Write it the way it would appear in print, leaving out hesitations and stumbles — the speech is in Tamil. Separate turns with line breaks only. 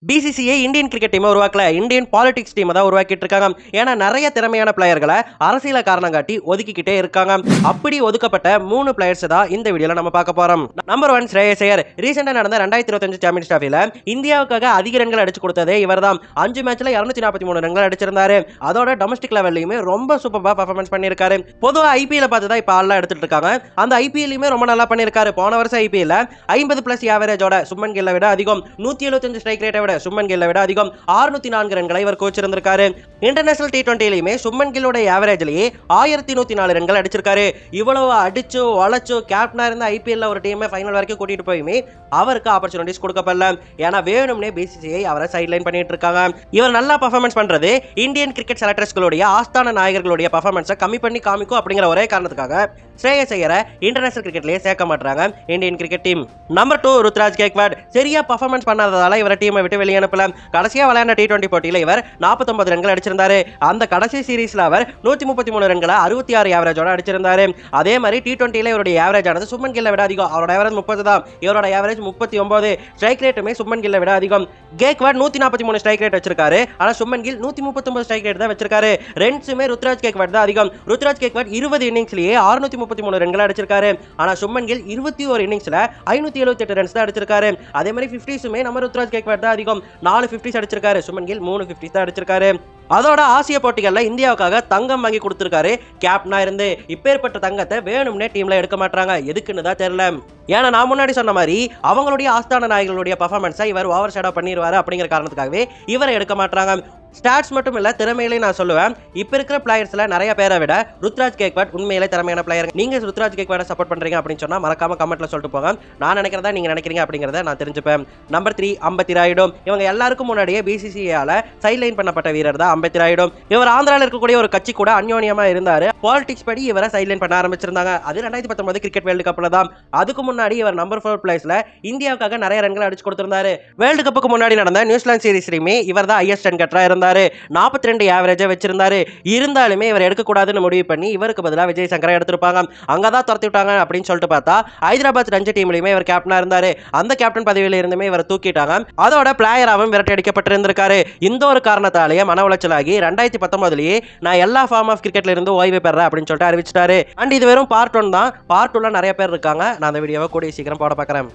பிசிசிஐ இந்தியன் கிரிக்கெட் டீமை உருவாக்கல, இந்தியன் பாலிடிக்ஸ் டீமை தான் உருவாக்கிட்டு இருக்காங்க. ஏன்னா நிறைய திறமையான பிளேயர்களை அரசியல காரணம் காட்டி ஒதுக்கிக்கிட்டே இருக்காங்க. அப்படி ஒதுக்கப்பட்ட 3 பிளேயர்ஸ் தான் இந்த வீடியோல நம்ம பார்க்க போறோம். நம்பர் 1 ஸ்ரேயஸ் ஐயர். ரீசெண்டா நடந்த 2025 சாம்பியன்ஸ் டிராஃபில இந்தியாவுக்காக அதிக ரன்கள் அடிச்சு கொடுத்ததே இவர்தான். 5 மேட்ச்ல 243 ரன்கள் அடிச்சிருந்தாரு. அதோட டொமஸ்டிக் லெவல்லையுமே ரொம்ப சூப்பரா பெர்ஃபார்மன்ஸ் பண்ணியிருக்காரு. பொதுவா ஐபிஎல் பார்த்து தான் இப்ப ஆள்லாம் எடுத்துட்டு இருக்காங்க. அந்த ஐபிஎல்லையுமே ரொம்ப நல்லா பண்ணியிருக்காரு. போன வருஷம் ஐபிஎல்ல 50+ ஆவரேஜோட சுப்மன் கில்லை விட அதிகம், 175 ஸ்ட்ரைக் ரேட்டை விட சுப்மன் கில்லை விட அதிகம் 604 ரன்களை இவர் கோச்சிருந்திருக்காரு. இன்டர்நேஷனல் T20லயுமே சுப்மன் கில்லோட ஆவரேஜ்லயே 1104 ரன்கள் அடிச்சிருக்காரு. இவ்வளவு அடிச்சு வளைச்சு கேப்டனா இருந்த ஐபிஎல்ல ஒரு டீமை ஃபைனல் வரைக்கும் கூட்டிட்டு போயுமே அவருக்கு ஆப்பர்ச்சுனிட்டிஸ் கொடுக்கப்படல. ஏன்னா வேணும்னே பிசிசிஐ அவரை சைட்லைன் பண்ணிட்டு இருக்காங்க. இவர் நல்லா பெர்ஃபார்மன்ஸ் பண்றது இந்தியன் கிரிக்கெட் செலக்டர்ஸ்களுடைய ஆஸ்தான நாயகர்களுடைய பெர்ஃபார்மன்ஸை கம்மி பண்ணி காமிக்கும் அப்படிங்கிற ஒரே காரணத்துக்காக ஸ்ரேயஸ் ஐயரை இன்டர்நேஷனல் கிரிக்கெட்லயே சேர்க்க மாட்டாங்க Indian cricket team. Number 2 Ruturaj Gaikwad. சரியா பெர்ஃபார்மன்ஸ் பண்ணாததால இவரை டீமை விட்டு வெளியே அனுப்பல. கடைசியா விளையாண்ட T20 போட்டியில இவர் 49 ரன்கள் அடிச்சிருந்தாரு. அந்த கடைசி சீரீஸ்ல அவர் 133 ரன்களை 66 ஆவரேஜோட அடிச்சிருந்தாரு. அதே மாதிரி T20ல இவருடைய ஆவரேஜ் ஆனது சுப்மன் கில்லை விட அதிகம். அவரோட ஆவரேஜ் 30 தான், இவரோட ஆவரேஜ் 39. ஸ்ட்ரைக் ரேட்டுமே சுப்மன் கில்லை விட அதிகம். கேக்வாட் 143 ஸ்ட்ரைக் ரேட் வச்சிருக்காரு. ஆனா சுப்மன் கில் 139 ஸ்ட்ரைக் ரேட் தான் வச்சிருக்காரு. ரன்ஸுமே ருத்ராஜ் கேக்வாட் தான் அதிகம். ருத்ராஜ் கேக்வாட் 20 இன்னிங்ஸ்லயே 633 ரன்கள் அடிச்சிருக்காரு. ஆனா சுப்மன் கில் 21 இன்னிங்ஸ்ல 578 ரன்ஸ் தான் அடிச்சிருக்காரு. அதே மாதிரி 50ஸ்மே நம்ம ருத்ராஜ் கேக்வாட் தான் அதிகம், 4 50s அடிச்சிருக்காரு. சுப்மன் கில் 3 50s தான் அடிச்சிருக்காரு. அதோட ஆசிய போட்டிகள்ல இந்தியாவுக்காக தங்கம் வாங்கி கொடுத்திருக்காரு கேப்டனா இருந்து. இப்பேற்பட்ட தங்கத்தை வேணும்னே டீம்ல எடுக்க மாட்டாங்க, எதுக்குன்னு தான் தெரியல. ஏன்னா நான் முன்னாடி சொன்ன மாதிரி அவங்களுடைய ஆஸ்தான நாயகர்களுடைய பெர்ஃபார்மன்ஸை இவர் ஓவர் ஷேடோ பண்ணிடுவாரு அப்படிங்கிற காரணத்துக்காகவே இவரை எடுக்க மாட்டாங்க. ஸ்டாட்ஸ் மட்டும் இல்ல, திறமையிலே நான் சொல்லுவேன். இப்ப இருக்கிற பிளேயர்ஸ்ல நிறைய பேரை விட ருத்ராஜ் கேக்வாட் உண்மையிலே திறமையான பிளேயர். நீங்க ருத்ராஜ் கேக்வாட சப்போர்ட் பண்றீங்க அப்படின்னு சொன்னா மறக்காம கமெண்ட்ல சொல்லிட்டு போங்க. நான் நினைக்கிறதா நீங்க நினைக்கிறீங்க அப்படிங்கறத நான் தெரிஞ்சுப்பேன். நம்பர் 3 அம்பத்தி ராயுடு. இவங்க எல்லாருக்கும் முன்னாடியே பிசிசிஐயால சைட்லைன் பண்ணப்பட்ட வீரர் தான் அம்பத்தி ராயுடு. இவர் ஆந்திரால இருக்கக்கூடிய ஒரு கட்சி கூட அந்யோன்யமா இருந்தாரு. பாலிடிக்ஸ் படி இவரை சைட்லைன் பண்ண ஆரம்பிச்சிருந்தாங்க. அது 2019 கிரிக்கெட் வேர்ல்டு கப்ல தான். அதுக்கு முன்னாடி இவர் நம்பர் 4 பிளேஸ்ல இந்தியாவுக்காக நிறைய ரன்கள் அடிச்சு கொடுத்திருந்தாரு. வேர்ல்டு கப்புக்கு முன்னாடி நடந்த நியூசிலாந்து சீரிஸ்லயுமே இவர் தான் ஹையஸ்ட் ரன் கட்டரா இருந்தாரு. 42 ஆவரேஜா வச்சிருந்தாரு. இருந்தாலுமே இவர் எடுக்க கூடாதுன்னு முடிவு பண்ணி இவருக்கு பதிலா விஜய் சங்கரை எடுத்திருப்பாங்க. அங்கதான் துரத்தி விட்டாங்க அப்படின்னு சொல்லிட்டு பார்த்தா ஹைதராபாத் ரஞ்சி டீம்லயுமே இவர் கேப்டனா இருந்தாரு. அந்த கேப்டன் பதவியில இருந்துமே இவர் தூக்கிட்டாங்க. அதோட பிளேயராவும் விரட்டி அடிக்கப்பட்டிருந்திருக்காரு. இந்த ஒரு காரணத்தாலேயே மன உளைச்சலாகி 2019லயே நான் எல்லா ஃபார்ம் ஆஃப் கிரிக்கெட்ல இருந்து ஓய்வு பெறேன் அப்படின்னு சொல்லிட்டு அறிவிச்சிட்டாரு. அண்ட் இது வெறும் பார்ட் 1 தான். பார்ட் 2ல நிறைய பேர் இருக்காங்க. நான் அந்த வீடியோவை கூடிய சீக்கிரம் போட பார்க்கறேன்.